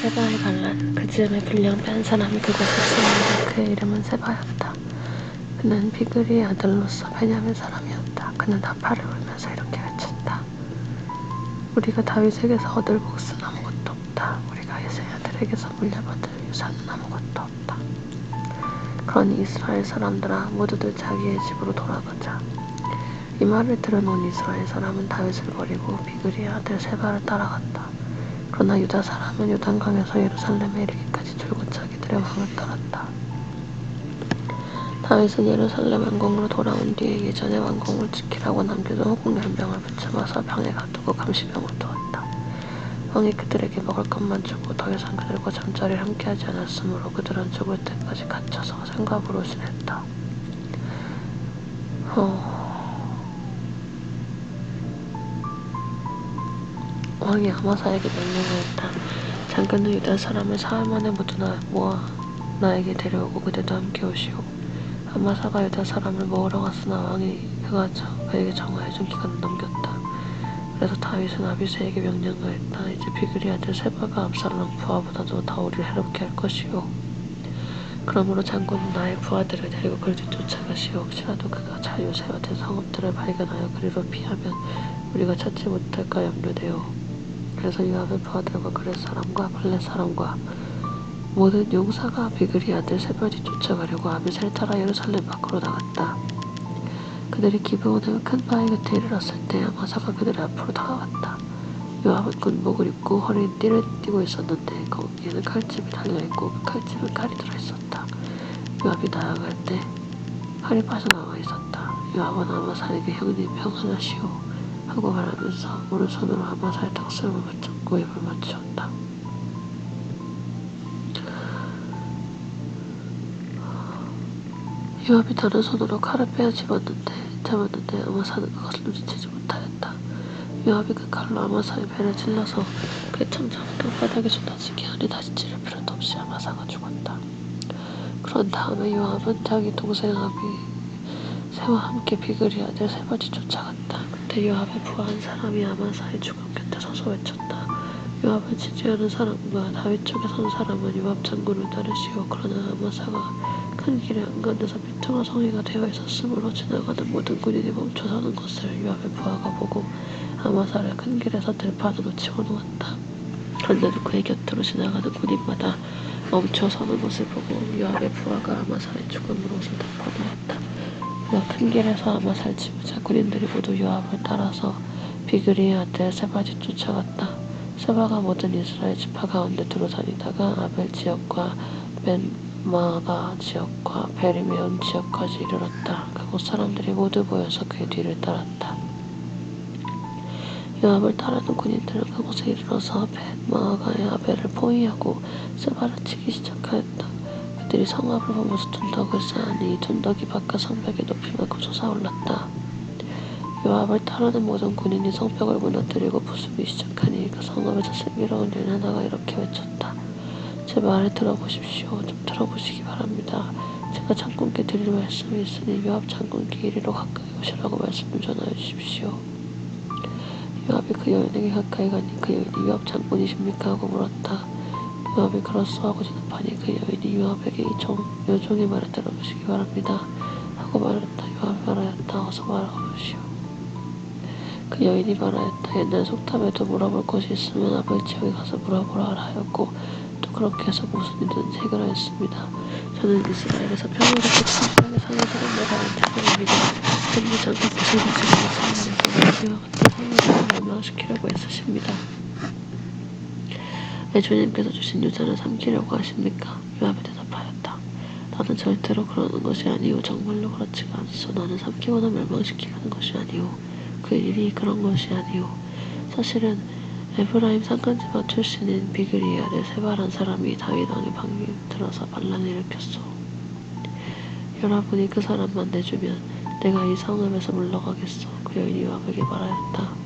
세바의 반란. 그 즈음에 불량 뺀 사람이 그곳에 있었는데 그의 이름은 세바였다. 그는 비그리의 아들로서 베냐민 사람이었다. 그는 나팔을 불면서 이렇게 외쳤다. 우리가 다윗에게서 얻을 복수는 아무것도 없다. 우리가 이새의 아들에게서 물려받을 유산은 아무것도 없다. 그러니 이스라엘 사람들아 모두들 자기의 집으로 돌아가자. 이 말을 들은 온 이스라엘 사람은 다윗을 버리고 비그리의 아들 세바를 따라갔다. 그러나 유다 사람은 요단강에서 예루살렘에 이르기까지 줄곧 자기들의 왕을 따랐다. 다윗은 예루살렘 왕궁으로 돌아온 뒤에 예전의 왕궁을 지키라고 남겨둔 호국 10명을 붙잡아서 병에 가두고 감시병을 두었다. 왕이 그들에게 먹을 것만 주고 더 이상 그들과 잠자리를 함께하지 않았으므로 그들은 죽을 때까지 갇혀서 생각으로 지냈다. 왕이 아마사에게 명령하였다. 장군은 유다 사람을 사흘 만에 모두 모아 나에게 데려오고 그대도 함께 오시오. 아마사가 유다 사람을 모으러 갔으나 왕이 그에게 정하여준 기간을 넘겼다. 그래서 다윗은 아비새에게 명령하였다. 이제 비그리 아들 세바가 압살롬 부하보다도 더 우리를 해롭게 할 것이오. 그러므로 장군은 나의 부하들을 데리고 그를 뒤쫓아가시오. 혹시라도 그가 자유 세워둔 성읍들을 발견하여 그리로 피하면 우리가 찾지 못할까 염려되오. 그래서 요압의 부하들과 그렛 사람과 블렛 사람과 모든 용사가 비그리 아들 세바를 뒤쫓아가려고 아비새를 따라 예루살렘 밖으로 나갔다. 그들이 기브온의 큰 바위 곁에 이르렀을 때 아마사가 그들의 앞으로 다가갔다. 요압은 군복을 입고 허리에 띠를 띠고 있었는데 거기에는 칼집이 달려있고 그 칼집은 칼이 들어있었다. 요압이 나아갈 때 칼이 빠져나와 있었다. 요압은 아마사에게 형님 평안하시오 하고 말하면서 오른손으로 아마사의 턱스름을 붙잡고 입을 맞추었다. 요압이 다른 손으로 칼을 빼어 잡았는데 아마사는 그것을 눈치채지 못하였다. 요압이 그 칼로 아마사의 배를 찔러서 그의 청자부터 바닥에 쏟아지게 하니 다시 찌를 필요도 없이 아마사가 죽었다. 그런 다음에 요압은 자기 동생 아비새와 함께 비그리 아들 세바를 쫓아갔다. 그때 요압의 부하 한 사람이 아마사의 죽음 곁에 서서 외쳤다. 요압을 지지하는 사람과 다윗 쪽에 선 사람은 요압 장군을 따르시오. 그러나 아마사가 큰 길에 한가운데서 삐뚤어 성의가 되어 있었으므로 지나가는 모든 군인이 멈춰서는 것을 요압의 부하가 보고 아마사를 큰 길에서 들판으로 치워놓았다. 그런데도 그의 곁으로 지나가는 군인마다 멈춰서는 것을 보고 요압의 부하가 아마사의 죽음으로 옷을 덮어놓았다. 그가 큰 길에서 아마사를 치우자 군인들이 모두 요압을 따라서 비그리의 아들 세바를 쫓아갔다. 세바가 모든 이스라엘 지파 가운데 두루 다니다가 아벨 지역과 벤마가 지역과 베리메온 지역까지 이르렀다. 그곳 사람들이 모두 모여서 그의 뒤를 따랐다. 요압을 따르는 군인들은 그곳에 이르러서 벤마가의 아벨을 포위하고 세바를 치기 시작하였다. 그들이 성읍을 보면서 둔덕을 쌓으니 둔덕이 바깥 성벽의 높이만큼 솟아올랐다. 요압을 따르는 모든 군인이 성벽을 무너뜨리고 부수기 시작하니 그 성읍에서 슬기로운 여인 하나가 이렇게 외쳤다. 제 말을 들어보십시오. 좀 들어보시기 바랍니다. 제가 장군께 드릴 말씀이 있으니 요압 장군께 이리로 가까이 오시라고 말씀을 전하여 주십시오. 요압이 그 여인에게 가까이 가니 그 여인이 요압 장군이십니까? 하고 물었다. 요압이 그렇소 하고 대답하니 그 여인이 요압에게 여종의 말을 들어보시기 바랍니다. 하고 말했다. 요압이 말하였다. 어서 말하오시오. 그 여인이 말하였다. 옛날 속담에도 물어볼 것이 있으면 아벨 지역에 가서 물어보라 하였고 또 그렇게 해서 무슨 일이든지 해결하였습니다. 저는 이스라엘에서 평화롭고 충실하게 사는 사람마다 안타까움이다. 현재 장군께서 지금 이스라엘에서 우리와 같은 상황을 멸망시키려고 애쓰십니다. 내 주님께서 주신 유산을 삼키려고 하십니까? 요압이 대답하였다. 나는 절대로 그러는 것이 아니오. 정말로 그렇지가 않소. 나는 삼키거나 멸망시키려는 것이 아니오. 그 일이 그런 것이 아니오. 사실은 에브라임 산간지방 출신인 비그리의 아들 세바란 사람이 다윗 왕의 방에 들어서 반란을 일으켰소. 여러분이 그 사람만 내주면 내가 이 성읍에서 물러가겠소. 그 여인이 요압에게 말하였다.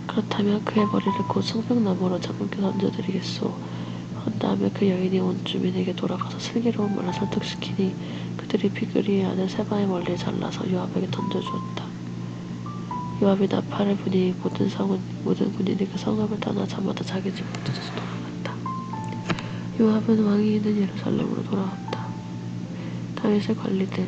그렇다면 그의 머리를 곧 성벽나무로 장군께 던져드리겠소. 그런 다음에 그 여인이 온 주민에게 돌아가서 슬기로운 말을 설득시키니 그들이 비그리의 아들 세바의 머리를 잘라서 요압에게 던져주었다. 요압이 나팔을 부니 모든 군인이 그 성읍을 떠나 저마다 자기 집으로 뒤져서 돌아갔다. 요압은 왕이 있는 예루살렘으로 돌아왔다. 다윗의 관리들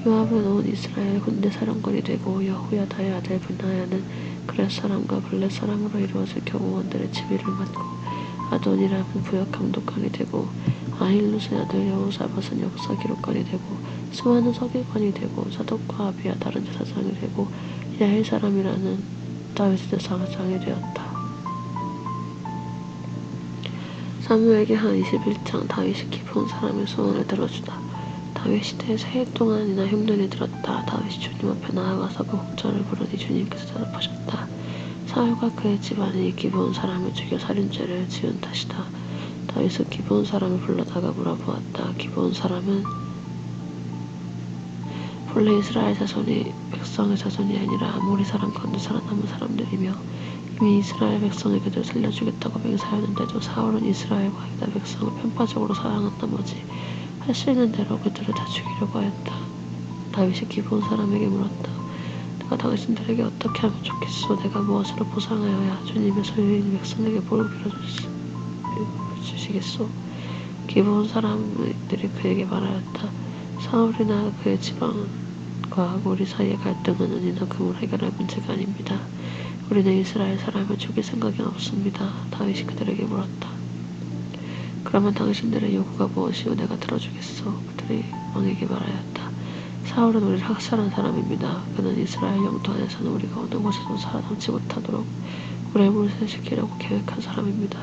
요압은 온 이스라엘 군대 사령관이 되고 여호야다의 아들 브나야는 그렛 사람과 블렛 사람으로 이루어진 경호원들의 지휘를 맡고 아도니람은 부역 감독관이 되고 아힐루스의 아들 여호사밧은 역사 기록관이 되고 스마는 서기관이 되고 사독과 아비아달은 제사장이 되고 야힐 사람이라는 다윗의 제사장이 되었다. 사무엘기하 21장 다윗이 기브온 사람의 소원을 들어주다. 다윗 시대에 세 해 동안이나 흉년이 들었다. 다윗이 주님 앞에 나아가서 그 곡절을 부르니 주님께서 대답하셨다. 사울과 그의 집안이 기브온 사람을 죽여 살인죄를 지은 탓이다. 다윗은 기브온 사람을 불러다가 물어보았다. 기브온 사람은 본래 이스라엘 자손이 백성의 자손이 아니라 아모리 사람 가운데 살아남은 사람들이며 이미 이스라엘 백성이 그들을 살려주겠다고 맹세하였는데도 사울은 이스라엘과 유다 백성을 편파적으로 사랑한 나머지 할 수 있는 대로 그들을 다 죽이려고 하였다. 다윗이 기브온 사람에게 물었다. 내가 당신들에게 어떻게 하면 좋겠소? 내가 무엇으로 보상하여야 주님의 소유인 백성에게 복을 빌어주시겠소? 기브온 사람들이 그에게 말하였다. 사울이나 그의 지방과 우리 사이의 갈등은 은이나 금으로 해결할 문제가 아닙니다. 우리는 이스라엘 사람을 죽일 생각이 없습니다. 다윗이 그들에게 물었다. 그러면 당신들의 요구가 무엇이오? 내가 들어주겠소. 그들이 왕에게 말하였다. 사울은 우리를 학살한 사람입니다. 그는 이스라엘 영토 안에서는 우리가 어느 곳에도 살아남지 못하도록 우리를 물세시키려고 계획한 사람입니다.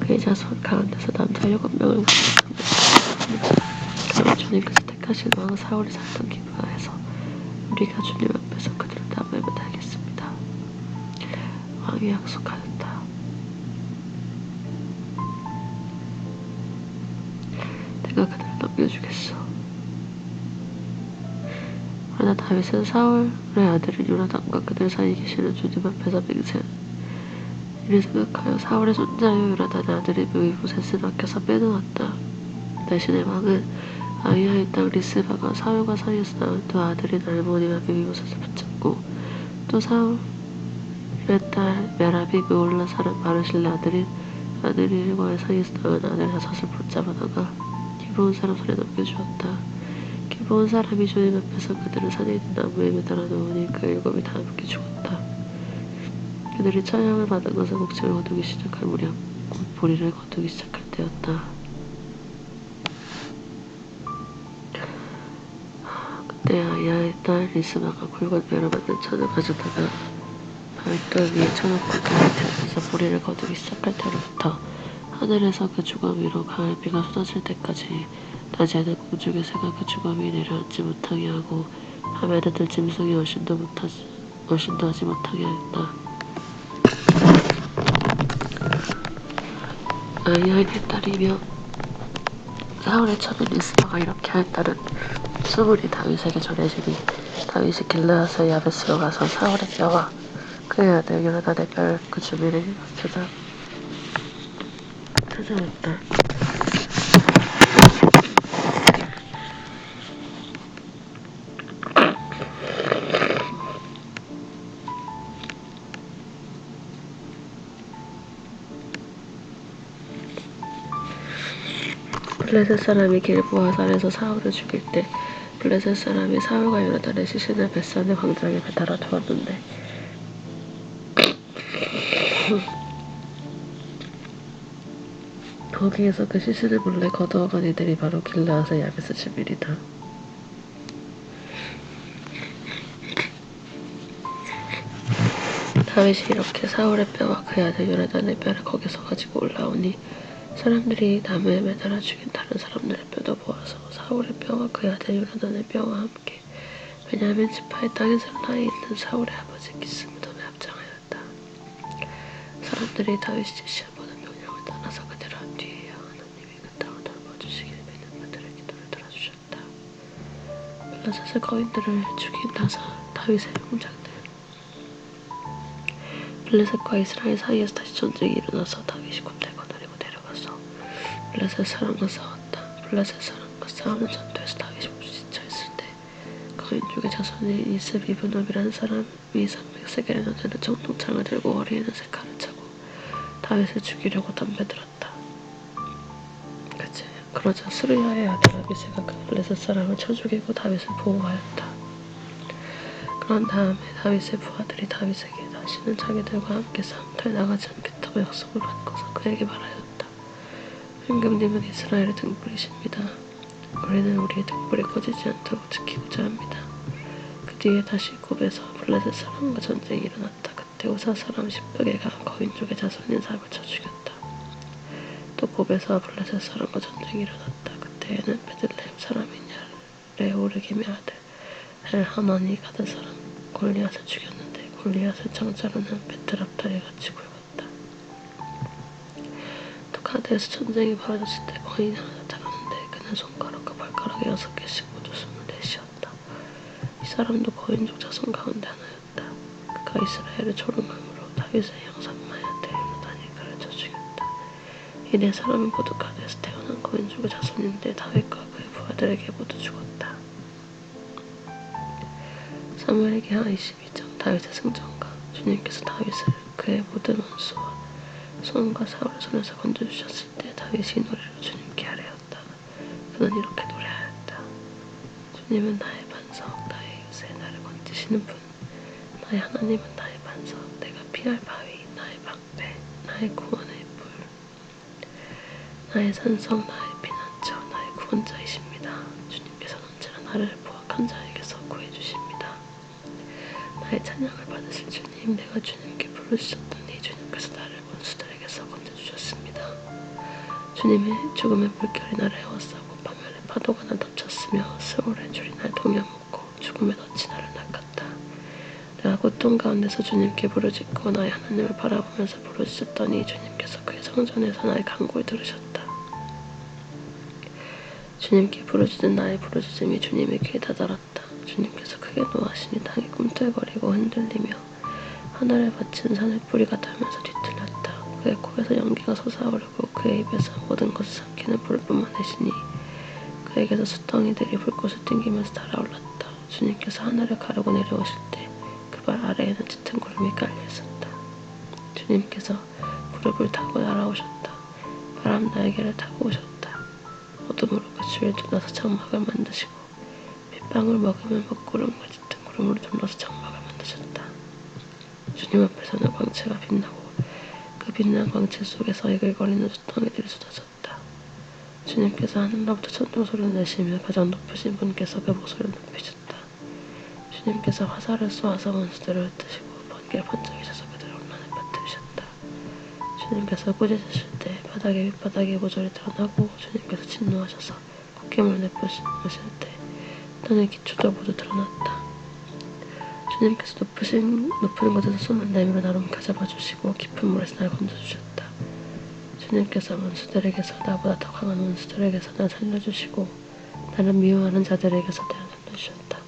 그의 자손 가운데서 남자 7명을 구원했습니다. 그러면 주님께서 택하신 왕 사울이 살던 기브아에서 우리가 주님 앞에서 그들을 나무에 매달겠습니다. 왕이 약속하였다. 내가 그들을 넘겨주겠소. 그러나 다윗은 사울의 아들인 요나단과 그들 사이에 계시는 주님 앞에서 맹세한 이를 생각하여 사울의 손자여 요나단의 아들인 므비보셋을 아껴서 빼놓았다. 대신에 왕은 아히야의 딸 리스바가 사울과 사이에서 낳은 두 아들인 알몬이와 므비보셋을 붙잡고 또 사울의 딸 메라비 그올라 사람 바르실레 아들인 아드리엘과의 사이에서 낳은 아들 6을 붙잡아다가 기브온 사람 손에 넘겨주었다. 기브온 사람이 주님 앞에서 그들을 산에 있는 나무에 매달아 놓으니 그 7이 다 함께 죽었다. 그들이 처형을 받은 것은 목숨을 거두기 시작할 무렵 곧 보리를 거두기 시작할 때였다. 그때 아히야의 딸 리스마가 굵은 벼로 만든 천을 가져다가 발돌 위에 쳐놓고 그 밑에서 보리를 거두기 시작할 때로부터 하늘에서 그 주검 위로 가을비가 쏟아질 때까지 낮에는 공중의 새가 그 주검 위에 내려앉지 못하게 하고 밤에는 들짐승이 얼씬도 하지 못하게 하였다. 아히야의 딸이며 사울의 처는 리스마가 이렇게 하였다는 소문이 다윗에게 전해지니 다윗이 길르앗의 야베스로 가서 사울의 뼈와 그의 아들 요나단의 뼈를 그 주민에게 찾아왔다. 블레셋 사람이 길보아 산에서 사울을 죽일 때 블레셋 사람이 사울과 요나단의 시신을 벳산의 광장에 매달아 두었는데 거기에서 그 시신을 몰래 거두어간 이들이 바로 길르앗의 야베스 주민이다. 다윗이 이렇게 사울의 뼈와 그의 아들 요나단의 뼈를 거기서 가지고 올라오니 사람들이 나무에 매달아 죽인 다른 사람들의 뼈도 모아서 사울의 뼈와 그의 아들 요나단의 뼈와 함께 베냐민 지파의 땅에 셀라에 있는 사울의 아버지 기스 무덤에 합장하였다. 사람들이 다윗이 지시한 모든 명령을 따라서 그대로 한 뒤에야 하나님이 그 땅을 돌봐주시길 믿는 그들의 기도를 들어주셨다. 블레셋의 거인들을 죽인 다윗의 형장들. 블레셋과 이스라엘 사이에서 다시 전쟁이 일어나서 다윗이 군대를 거느리고 내려가서 블레셋 사람과 싸웠다. 블레셋 사람과 싸우는 전투에서 다윗이 몹시 지쳐있을 때 거인족의 자손인 이스 비브놈이라는 사람이 300세겔의 넣는 정통창을 들고 허리에는 새 칼을 차고 다윗을 죽이려고 덤벼들었다. 그치. 그러자 스루야의 아들 아비새가 그 블레셋 사람을 쳐 죽이고 다윗을 보호하였다. 그런 다음에 다윗의 부하들이 다윗에게 다시는 자기들과 함께 싸움터에 나가지 않겠다고 약속을 받고서 그에게 말하였다. 임금님은 이스라엘의 등불이십니다. 우리는 우리의 등불이 꺼지지 않도록 지키고자 합니다. 그 뒤에 다시 곱에서 블레셋 사람과 전쟁이 일어났다. 그때 우사 사람 십백에가 거인족의 자손인 삽을 쳐 죽였다. 또 곱에서 블레셋 사람과 전쟁이 일어났다. 그때에는 베들레헴 사람인 레오르김의 아들 엘하나니 가드 사람 골리앗을 죽였는데 골리앗의 창자로는 베트랍다리에 같이 굵었다. 또 가드에서 전쟁이 벌어졌을 때 거인이 하나 나타나는데 그는 손가락과 발가락에 6개씩 모두 24이었다. 이 사람도 거인족 자손 가운데 하나였다. 그가 이스라엘의 조롱함으로 다윗의 형 삼마의 아들 요나단이 그를 쳐 죽였다. 이 네 사람은 모두 가드에서 태어난 거인족의 자손인데 다윗과 그의 부하들에게 모두 죽었다. 사무엘기하 22장. 다윗의 승전가. 주님께서 다윗을 그의 모든 원수와 손과 사울의 손에서 건져주셨을 때 다윗이 노래로 주님께 아뢰었다. 그는 이렇게 노래하였다. 주님은 나의 반석, 나의 요새, 나를 건지시는 분. 나의 하나님은 나의 반석, 내가 피할 바위, 나의 방패, 나의 구원의 뿔. 나의 산성, 나의 피난처, 나의 구원자이십니다. 주님께서는 언제나 나를 포악한 자에게서 구해주십니다. 나의 찬양을 받으실 주님, 내가 주님께 부르셨더니 주님께서 나를 원수들에게서 건져주셨습니다. 주님의 죽음의 물결이 나를 에워싸고 파멸의 파도가 날 덮쳤으며 스올의 줄이 날 동여먹고 죽음의 덫이 나를 낚았다. 내가 고통 가운데서 주님께 부르짖고 나의 하나님을 바라보면서 부르짖었더니 주님께서 그의 성전에서 나의 간구를 들으셨다. 주님께 부르짖은 나의 부르짖음이 주님의 귀에 다다랐다. 주님께서 크게 노하시니 땅이 꿈틀거리고 흔들리며 하늘에 받친 산을 뿌리가 타면서 뒤틀렸다. 그의 코에서 연기가 솟아오르고 그의 입에서 모든 것을 삼키는 불을 뿜어내시니 그에게서 수덩이들이 불꽃을 튕기면서 달아올랐다. 주님께서 하늘을 가르고 내려오실 때 그 발 아래에는 짙은 구름이 깔려있었다. 주님께서 무릎을 타고 날아오셨다. 바람 날개를 타고 오셨다. 어둠으로 그 주위를 둘러서 장막을 만드시고 빗방울 먹으면 먹구름과 짙은 구름으로 둘러서 장막을 만드셨다. 주님 앞에서는 광채가 빛나고 그 빛난 광채 속에서 이글거리는 수덩이들이 쏟아졌다. 주님께서 하늘로부터 천둥 소리를 내시며 가장 높으신 분께서 그 목소리를 높이셨다. 주님께서 화살을 쏘아서 원수들을 흩으시고 번개를 번쩍이셔서 그들을 혼란에 빠뜨리셨다. 주님께서 꾸짖으실 때 바닥에 밑바닥에 모조리 드러나고 주님께서 진노하셔서 콧김을 내뿜으실 때 땅의 기초도 모두 드러났다. 주님께서 높은 곳에서 손을 내밀어 나를 가져봐주시고 깊은 물에서 날 건져주셨다. 주님께서 원수들에게서 나보다 더 강한 원수들에게서 날 살려주시고 나를 미워하는 자들에게서 나를 살려주셨다.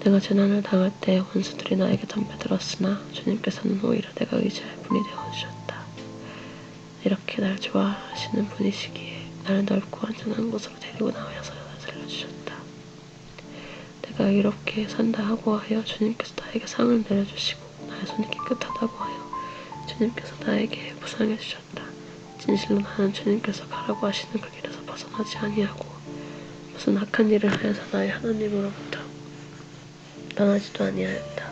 내가 재난을 당할 때 원수들이 나에게 덤벼들었으나 주님께서는 오히려 내가 의지할 분이 되어주셨다. 이렇게 날 좋아하시는 분이시기에 나를 넓고 안전한 곳으로 데리고 나와서 나를 살려주셨다. 내가 이렇게 산다 하고 하여 주님께서 나에게 상을 내려주시고 나의 손이 깨끗하다고 하여 주님께서 나에게 보상해 주셨다. 진실로 나는 주님께서 가라고 하시는 그 길에서 벗어나지 아니하고 무슨 악한 일을 하여서 나의 하나님으로부터 떠나지도 아니하였다.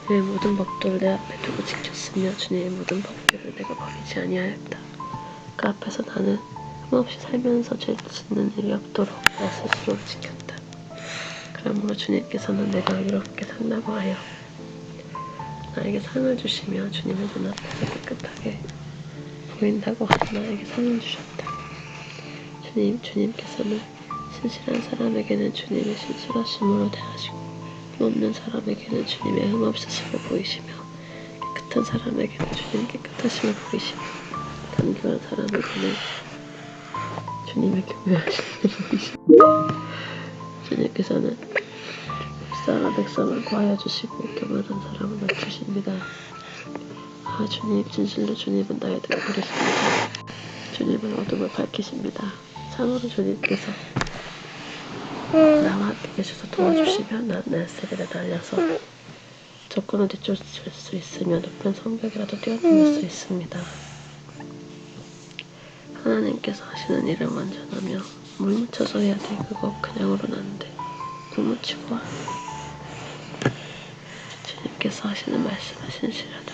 주님의 모든 법도를 내 앞에 두고 지켰으며 주님의 모든 법규를 내가 버리지 아니하였다. 그 앞에서 나는 흠없이 살면서 죄 짓는 일이 없도록 나 스스로를 지켰다. 그러므로 주님께서는 내가 이렇게 산다고 하여 나에게 상을 주시며 주님의 눈앞에서 깨끗하게 보인다고 하여 나에게 상을 주셨다. 주님께서는 신실한 사람에게는 주님의 신실하심으로 대하시고 흠없는 사람에게는 주님의 흠없으심을 보이시며 깨끗한 사람에게는 주님의 깨끗하심을 보이시며 간교한 사람에게는 주님의 교묘하심을 보이시며 주님께서는 백성을 구하여 주시고 교만한 사람을 낮추십니다. 아, 주님, 진실로 주님은 나의 등불이십니다. 주님은 어둠을 밝히십니다. 참으로 주님께서 나와 계셔서 도와주시면 난 에스겔에 달려서 적군을 뒤쫓을 수 있으며 높은 성벽이라도 뛰어넘을 수 있습니다. 하나님께서 하시는 일을 완전하며 물 묻혀서 해야 돼. 그거 그냥으로는 안 돼. 물 묻히고 주님께서 하시는 말씀은 신실하다.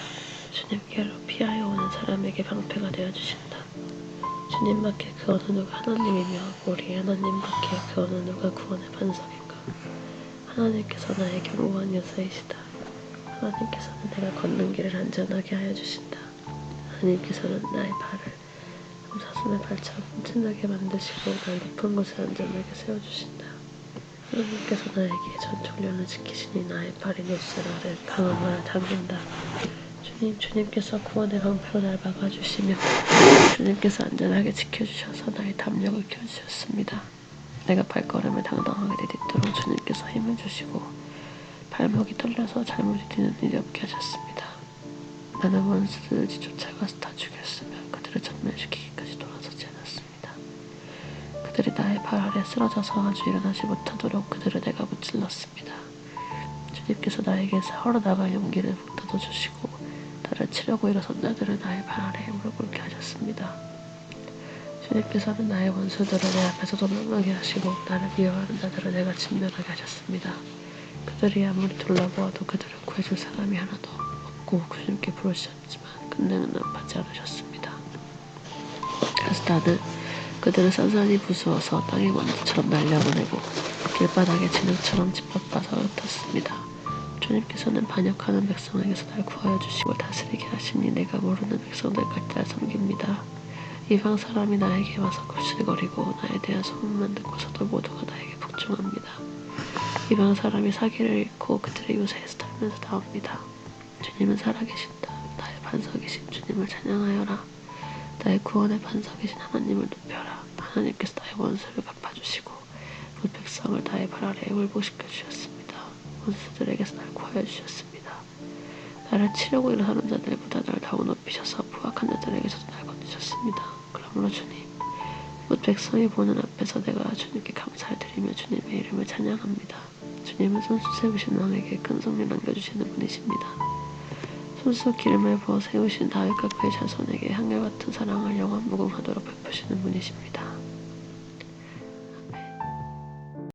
주님께로 피하여 오는 사람에게 방패가 되어주신다. 주님밖에 그 어느 누가 하나님이며 우리 하나님밖에 그 어느 누가 구원의 반석인가. 하나님께서 나의 견고한 요새이시다. 하나님께서는 내가 걷는 길을 안전하게 하여 주신다. 하나님께서는 나의 발을 사슴의 발처럼 튼튼하게 만드시고 날 높은 곳에 안전하게 세워주신다. 하나님께서 나에게 전초련을 지키시니 나의 발이 노스 아래 강한 말을 당긴다. 주님께서 구원의 방패로 날 막아주시며 주님께서 안전하게 지켜주셔서 나의 담력을 키워주셨습니다. 내가 발걸음을 당당하게 내딛도록 주님께서 힘을 주시고 발목이 떨려서 잘못 뛰는 일이 없게 하셨습니다. 나는 원수들을 쫓아가서 다 죽였으며 그들을 전멸시키기까지 돌아서지 않았습니다. 그들이 나의 발 아래 쓰러져서 아주 일어나지 못하도록 그들을 내가 무찔렀습니다. 주님께서 나에게 헐어나갈 용기를 북돋아주시고 나를 치려고 일어선 자들을 나의 발 아래에 무릎 꿇게 하셨습니다. 주님께서는 나의 원수들을 내 앞에서 도망하게 하시고 나를 미워하는 자들을 내가 진멸하게 하셨습니다. 그들이 아무리 둘러보아도 그들을 구해줄 사람이 하나도 없고 주님께 부르셨지만 끝내는 받지 않으셨습니다. 그래서 나는 그들을 산산이 부수어서 땅의 먼지처럼 날려보내고 길바닥에 진흙처럼 짓밟아서 흩었습니다. 주님께서는 반역하는 백성에게서 날 구하여 주시고 다스리게 하시니 내가 모르는 백성들까지 날 섬깁니다. 이방 사람이 나에게 와서 굽실거리고 나에 대한 소문만 듣고서도 모두가 나에게 복종합니다. 이방 사람이 사기를 잃고 그들의 요새에서 달면서 나옵니다. 주님은 살아계신다. 나의 반석이신 주님을 찬양하여라. 나의 구원의 반석이신 하나님을 높여라. 하나님께서 나의 원수를 갚아주시고 그 백성을 나의 발 아래에 굴복시켜 주셨습니다. 원수들에게서 날 구하여 주셨습니다. 나를 치려고 일어서는 자들보다 나를 더욱 높이셔서 부악한 자들에게서도 날 건지셨습니다. 그러므로 주님, 곧 백성이 보는 앞에서 내가 주님께 감사를 드리며 주님의 이름을 찬양합니다. 주님은 손수 세우신 왕에게 큰 성을 남겨주시는 분이십니다. 손수 기름을 부어 세우신 다윗과 그의 자손에게 한결같은 사랑을 영원 무궁하도록 베푸시는 분이십니다.